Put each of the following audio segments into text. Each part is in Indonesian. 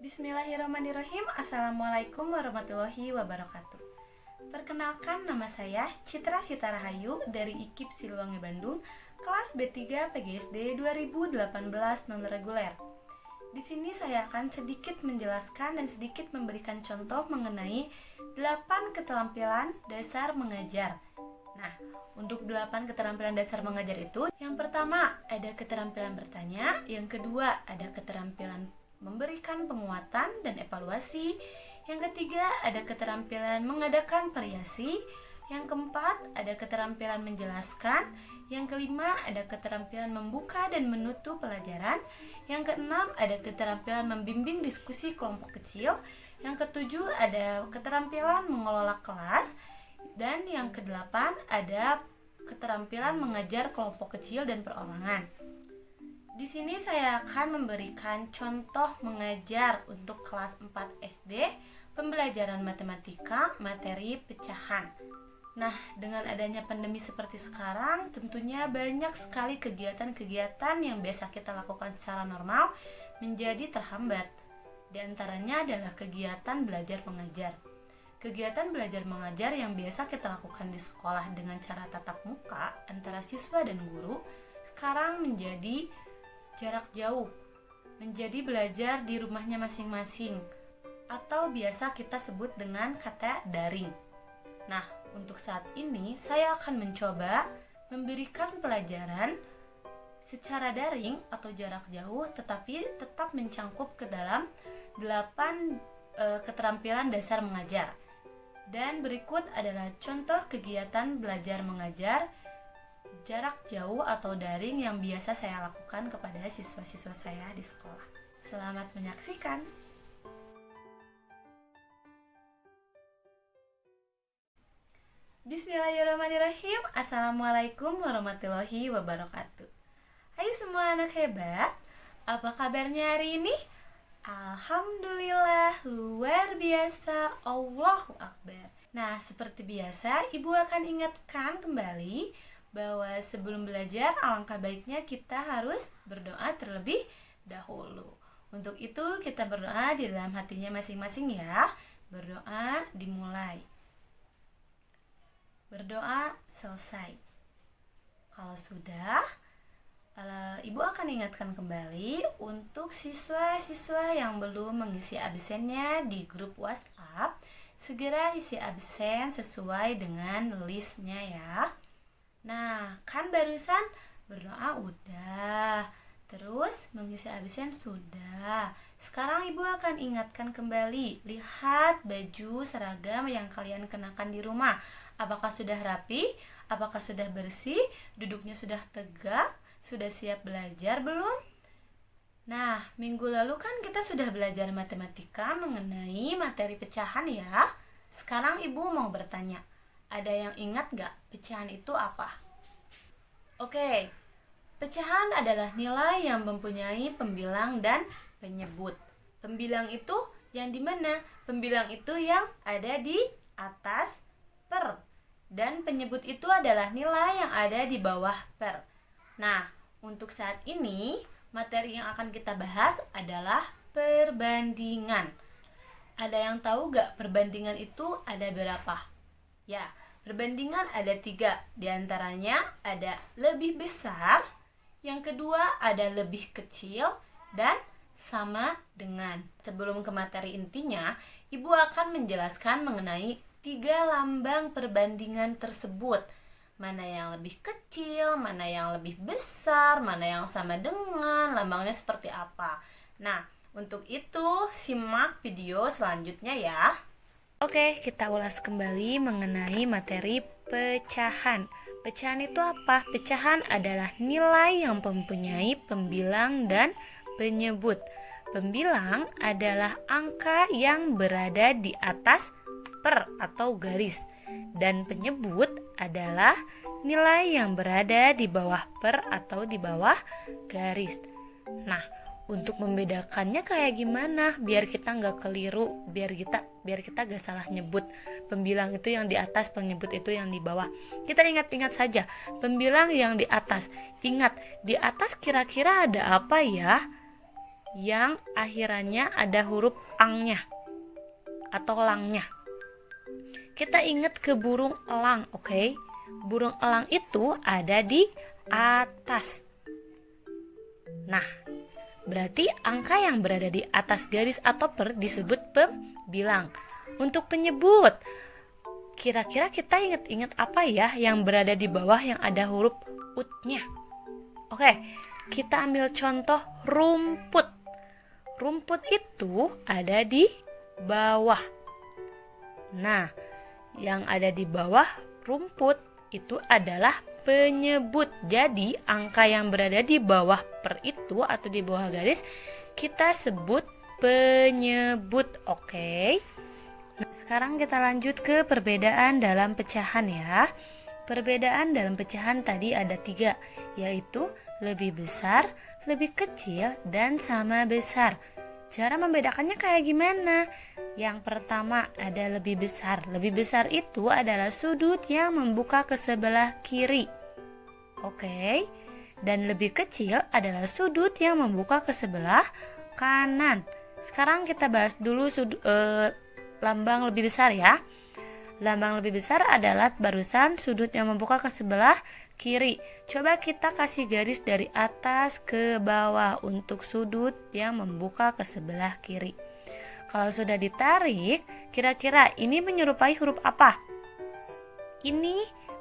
Bismillahirrahmanirrahim. Assalamualaikum warahmatullahi wabarakatuh. Perkenalkan, nama saya Citra Sitarahayu dari IKIP Siliwangi Bandung, kelas B3 PGSD 2018 non-reguler. Di sini saya akan sedikit menjelaskan dan sedikit memberikan contoh mengenai 8 keterampilan dasar mengajar. Nah, untuk 8 keterampilan dasar mengajar itu, yang pertama ada keterampilan bertanya, yang kedua ada keterampilan memberikan penguatan dan evaluasi, yang ketiga ada keterampilan mengadakan variasi, yang keempat ada keterampilan menjelaskan, yang kelima ada keterampilan membuka dan menutup pelajaran, yang keenam ada keterampilan membimbing diskusi kelompok kecil, yang ketujuh ada keterampilan mengelola kelas, dan yang kedelapan ada keterampilan mengajar kelompok kecil dan perorangan. Di sini saya akan memberikan contoh mengajar untuk kelas 4 SD, pembelajaran matematika, materi pecahan. Nah, dengan adanya pandemi seperti sekarang, tentunya banyak sekali kegiatan-kegiatan yang biasa kita lakukan secara normal menjadi terhambat. Di antaranya adalah kegiatan belajar mengajar. Kegiatan belajar mengajar yang biasa kita lakukan di sekolah dengan cara tatap muka antara siswa dan guru, sekarang menjadi jarak jauh, menjadi belajar di rumahnya masing-masing, atau biasa kita sebut dengan kata daring. Nah, untuk saat ini saya akan mencoba memberikan pelajaran secara daring atau jarak jauh, tetapi tetap mencangkup ke dalam 8 keterampilan dasar mengajar. Dan berikut adalah contoh kegiatan belajar mengajar jarak jauh atau daring yang biasa saya lakukan kepada siswa-siswa saya di sekolah. Selamat menyaksikan. Bismillahirrahmanirrahim. Assalamualaikum warahmatullahi wabarakatuh. Hai semua anak hebat, apa kabarnya hari ini? Alhamdulillah, luar biasa, Allahu Akbar. Nah, seperti biasa, Ibu akan ingatkan kembali bahwa sebelum belajar alangkah baiknya kita harus berdoa terlebih dahulu. Untuk itu kita berdoa di dalam hatinya masing-masing ya. Berdoa dimulai. Berdoa selesai. Kalau sudah, Ibu akan ingatkan kembali untuk siswa-siswa yang belum mengisi absennya di grup WhatsApp, segera isi absen sesuai dengan listnya ya. Nah, kan barusan berdoa udah, terus mengisi absen sudah. Sekarang Ibu akan ingatkan kembali, lihat baju seragam yang kalian kenakan di rumah. Apakah sudah rapi? Apakah sudah bersih? Duduknya sudah tegak? Sudah siap belajar belum? Nah, minggu lalu kan kita sudah belajar matematika mengenai materi pecahan ya. Sekarang Ibu mau bertanya, ada yang ingat gak pecahan itu apa? Oke, pecahan adalah nilai yang mempunyai pembilang dan penyebut. Pembilang itu yang di mana? Pembilang itu yang ada di atas per. Dan penyebut itu adalah nilai yang ada di bawah per. Nah, untuk saat ini, materi yang akan kita bahas adalah perbandingan. Ada yang tahu gak perbandingan itu ada berapa? Ya, perbandingan ada 3. Di antaranya ada lebih besar, yang kedua ada lebih kecil, dan sama dengan. Sebelum ke materi intinya, Ibu akan menjelaskan mengenai 3 lambang perbandingan tersebut. Mana yang lebih kecil, mana yang lebih besar, mana yang sama dengan, lambangnya seperti apa. Nah, untuk itu simak video selanjutnya ya. Oke, kita ulas kembali mengenai materi pecahan. Pecahan itu apa? Pecahan adalah nilai yang mempunyai pembilang dan penyebut. Pembilang adalah angka yang berada di atas per atau garis. Dan penyebut adalah nilai yang berada di bawah per atau di bawah garis. Nah, untuk membedakannya kayak gimana biar kita nggak keliru, biar kita gak salah nyebut. Pembilang itu yang di atas, penyebut itu yang di bawah. Kita ingat-ingat saja, pembilang yang di atas. Ingat, di atas kira-kira ada apa ya? yang akhirannya ada huruf angnya atau langnya. Kita ingat ke burung elang, oke? Burung elang itu ada di atas. Nah, berarti angka yang berada di atas garis atau per disebut pembilang. Untuk penyebut, kira-kira kita ingat-ingat apa ya yang berada di bawah yang ada huruf ut-nya? Oke, kita ambil contoh rumput. Rumput itu ada di bawah. Nah, yang ada di bawah rumput itu adalah penyebut. Jadi, angka yang berada di bawah per itu atau di bawah garis kita sebut penyebut, oke? Nah, sekarang kita lanjut ke perbedaan dalam pecahan ya. Perbedaan dalam pecahan tadi ada 3, yaitu lebih besar, lebih kecil, dan sama besar. Cara membedakannya kayak gimana? Yang pertama ada lebih besar. Lebih besar itu adalah sudut yang membuka ke sebelah kiri. Oke. Dan lebih kecil adalah sudut yang membuka ke sebelah kanan. Sekarang kita bahas dulu lambang lebih besar ya. Lambang lebih besar adalah barusan sudut yang membuka ke sebelah kiri. Coba kita kasih garis dari atas ke bawah untuk sudut yang membuka ke sebelah kiri. Kalau sudah ditarik, kira-kira ini menyerupai huruf apa? Ini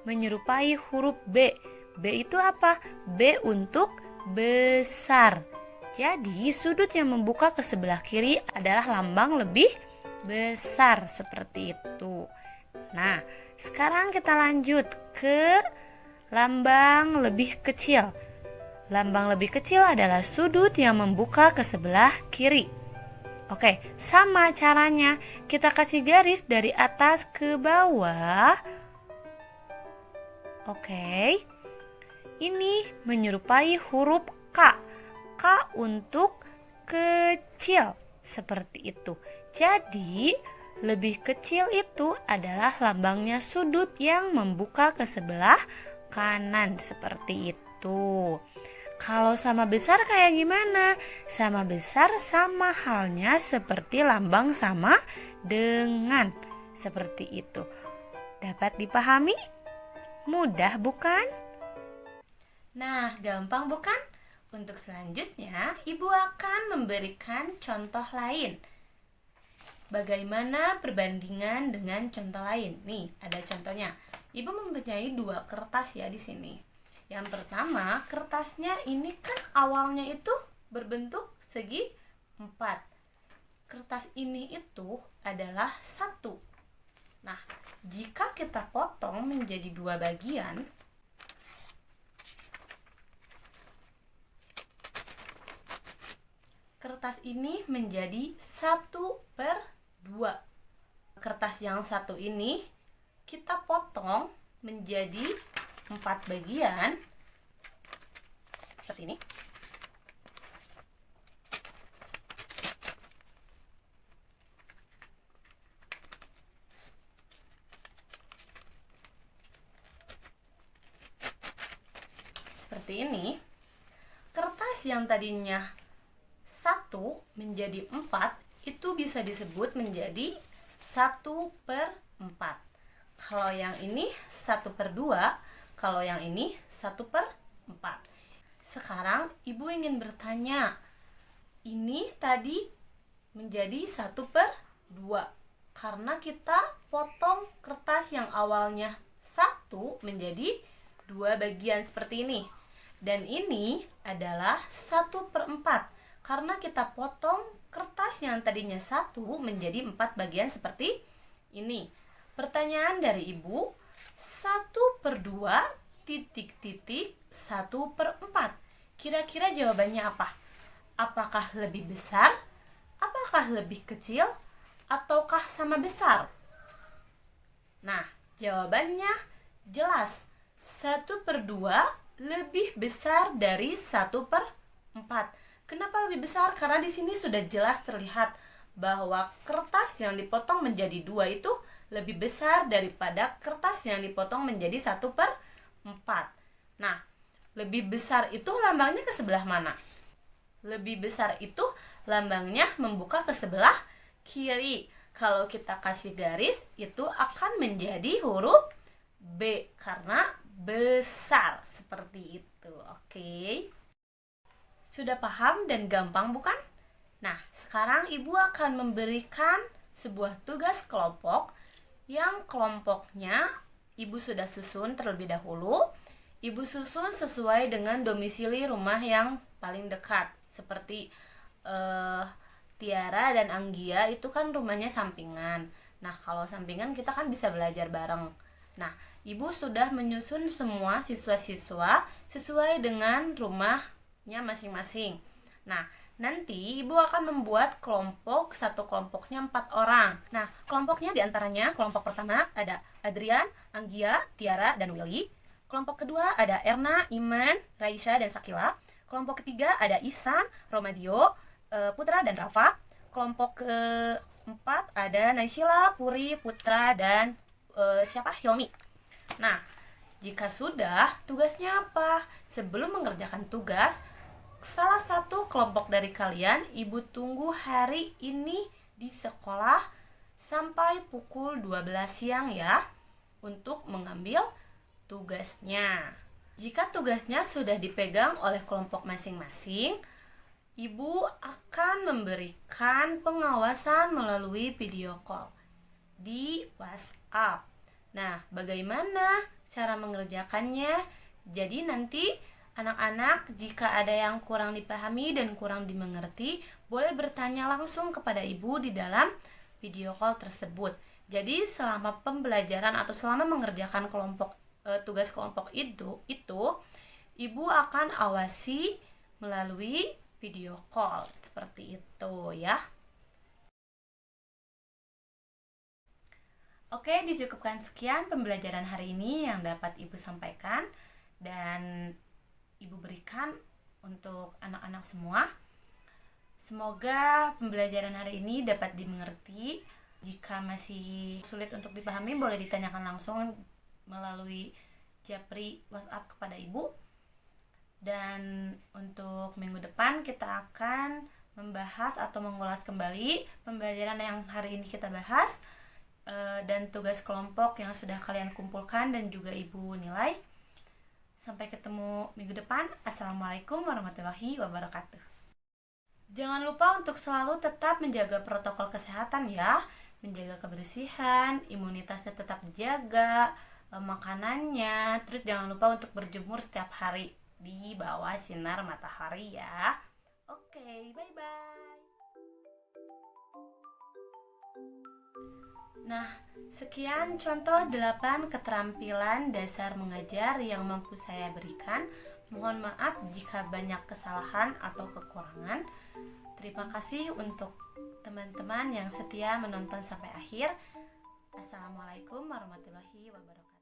menyerupai huruf B. B itu apa? B untuk besar. Jadi sudut yang membuka ke sebelah kiri adalah lambang lebih besar seperti itu. Nah, sekarang kita lanjut ke lambang lebih kecil. Lambang lebih kecil adalah sudut yang membuka ke sebelah kiri. Oke, sama caranya. Kita kasih garis dari atas ke bawah. Oke. Ini menyerupai huruf K. K untuk kecil. Seperti itu. Jadi, lebih kecil itu adalah lambangnya sudut yang membuka ke sebelah kanan seperti itu. Kalau sama besar kayak gimana? Sama besar sama halnya seperti lambang sama dengan. Seperti itu. Dapat dipahami? Mudah bukan? Nah, gampang bukan? Untuk selanjutnya, Ibu akan memberikan contoh lain. Bagaimana perbandingan dengan contoh lain? Nih, ada contohnya. Ibu mempunyai 2 kertas ya di sini. Yang pertama, kertasnya ini kan awalnya itu berbentuk segi 4. Kertas ini itu adalah 1. Nah, jika kita potong menjadi 2 bagian, kertas ini menjadi 1/2. Kertas yang 1 ini kita potong menjadi 4 bagian seperti ini. Seperti ini. Kertas yang tadinya 1 menjadi 4 itu bisa disebut menjadi 1/4. Kalau yang ini 1/2, kalau yang ini 1/4. Sekarang Ibu ingin bertanya, ini tadi menjadi 1/2 karena kita potong kertas yang awalnya 1 menjadi 2 bagian seperti ini. Dan ini adalah 1/4 karena kita potong kertas yang tadinya 1 menjadi 4 bagian seperti ini. Pertanyaan dari Ibu, 1/2 titik-titik 1/4. Kira-kira jawabannya apa? Apakah lebih besar? Apakah lebih kecil? Ataukah sama besar? Nah, jawabannya jelas. 1/2 lebih besar dari 1/4. Kenapa lebih besar? Karena di sini sudah jelas terlihat bahwa kertas yang dipotong menjadi 2 itu lebih besar daripada kertas yang dipotong menjadi 1/4. Nah, lebih besar itu lambangnya ke sebelah mana? lebih besar itu lambangnya membuka ke sebelah kiri. Kalau kita kasih garis, itu akan menjadi huruf B karena besar, seperti itu. Oke. Sudah paham dan gampang bukan? Nah, sekarang Ibu akan memberikan sebuah tugas kelompok yang kelompoknya Ibu sudah susun terlebih dahulu. Ibu susun sesuai dengan domisili rumah yang paling dekat. Seperti Tiara dan Anggia itu kan rumahnya sampingan. Nah, kalau sampingan kita kan bisa belajar bareng. Nah, Ibu sudah menyusun semua siswa-siswa sesuai dengan rumahnya masing-masing. Nah, nanti Ibu akan membuat kelompok, satu kelompoknya 4 orang. Nah, kelompoknya diantaranya, kelompok pertama ada Adrian, Anggia, Tiara, dan Willy. Kelompok kedua ada Erna, Iman, Raisya, dan Sakila. Kelompok ketiga ada Ihsan, Romadio, Putra, dan Rafa. Kelompok keempat ada Naysila, Puri, Putra, dan Hilmi. Nah, jika sudah, tugasnya apa? Sebelum mengerjakan tugas, salah satu kelompok dari kalian, Ibu tunggu hari ini di sekolah sampai pukul 12 siang ya, untuk mengambil tugasnya. Jika tugasnya sudah dipegang oleh kelompok masing-masing, Ibu akan memberikan pengawasan melalui video call di WhatsApp. Nah, bagaimana cara mengerjakannya? Jadi nanti anak-anak jika ada yang kurang dipahami dan kurang dimengerti, boleh bertanya langsung kepada Ibu di dalam video call tersebut. Jadi selama pembelajaran atau selama mengerjakan tugas kelompok itu Ibu akan awasi melalui video call seperti itu ya. Oke, dicukupkan sekian pembelajaran hari ini yang dapat Ibu sampaikan dan Ibu berikan untuk anak-anak semua. Semoga pembelajaran hari ini dapat dimengerti. Jika masih sulit untuk dipahami, boleh ditanyakan langsung melalui japri WhatsApp kepada Ibu. Dan untuk minggu depan kita akan membahas atau mengulas kembali pembelajaran yang hari ini kita bahas, dan tugas kelompok yang sudah kalian kumpulkan dan juga Ibu nilai. Sampai ketemu minggu depan. Assalamualaikum warahmatullahi wabarakatuh. Jangan lupa untuk selalu tetap menjaga protokol kesehatan ya. Menjaga kebersihan, imunitasnya tetap dijaga, makanannya. Terus jangan lupa untuk berjemur setiap hari di bawah sinar matahari ya. Oke, bye-bye. Nah, sekian contoh 8 keterampilan dasar mengajar yang mampu saya berikan. Mohon maaf jika banyak kesalahan atau kekurangan. Terima kasih untuk teman-teman yang setia menonton sampai akhir. Assalamualaikum warahmatullahi wabarakatuh.